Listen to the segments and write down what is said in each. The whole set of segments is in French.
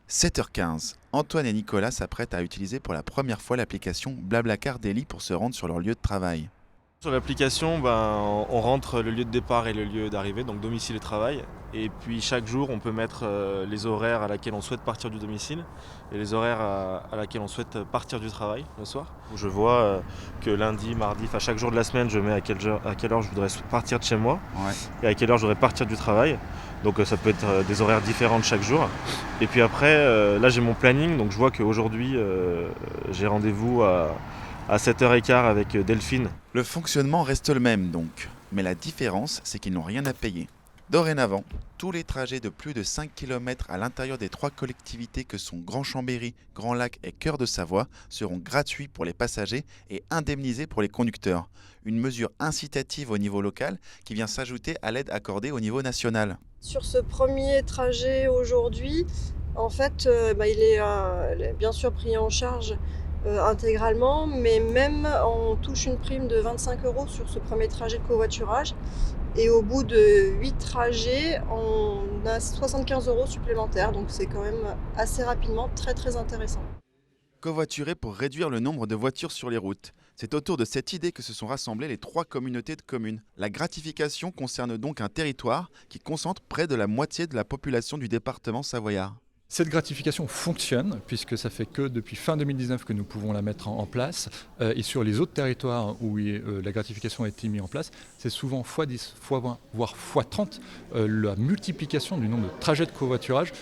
7h15, Antoine et Nicolas s'apprêtent à utiliser pour la première fois l'application Blablacar Daily pour se rendre sur leur lieu de travail. Sur l'application, on rentre le lieu de départ et le lieu d'arrivée, donc domicile et travail. Et puis chaque jour, on peut mettre les horaires à laquelle on souhaite partir du domicile et les horaires à laquelle on souhaite partir du travail le soir. Je vois que lundi, mardi, enfin chaque jour de la semaine, je mets à quelle heure je voudrais partir de chez moi Ouais. et à quelle heure je voudrais partir du travail. Donc ça peut être des horaires différents de chaque jour. Et puis après, là j'ai mon planning, donc je vois qu'aujourd'hui j'ai rendez-vous à 7h15 avec Delphine. Le fonctionnement reste le même donc, mais la différence c'est qu'ils n'ont rien à payer. Dorénavant, tous les trajets de plus de 5 km à l'intérieur des 3 collectivités que sont Grand Chambéry, Grand Lac et Cœur de Savoie seront gratuits pour les passagers et indemnisés pour les conducteurs. Une mesure incitative au niveau local qui vient s'ajouter à l'aide accordée au niveau national. Sur ce premier trajet aujourd'hui, en fait, il est bien sûr pris en charge intégralement, mais même on touche une prime de 25 € sur ce premier trajet de covoiturage. Et au bout de 8 trajets, on a 75 € supplémentaires, donc c'est quand même assez rapidement très très intéressant. Covoiturer pour réduire le nombre de voitures sur les routes. C'est autour de cette idée que se sont rassemblées les 3 communautés de communes. La gratification concerne donc un territoire qui concentre près de la moitié de la population du département savoyard. Cette gratification fonctionne puisque ça fait que depuis fin 2019 que nous pouvons la mettre en place et sur les autres territoires où la gratification a été mise en place, c'est souvent x10, x20, voire x30 la multiplication du nombre de trajets de covoiturage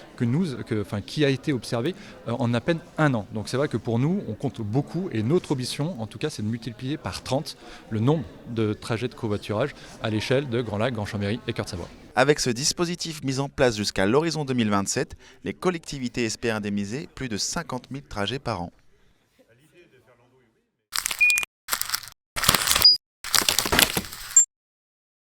qui a été observé en à peine un an. Donc c'est vrai que pour nous, on compte beaucoup et notre ambition, en tout cas, c'est de multiplier par 30 le nombre de trajets de covoiturage à l'échelle de Grand Lac, Grand Chambéry et Cœur de Savoie. Avec ce dispositif mis en place jusqu'à l'horizon 2027, les collectivités espèrent indemniser plus de 50 000 trajets par an.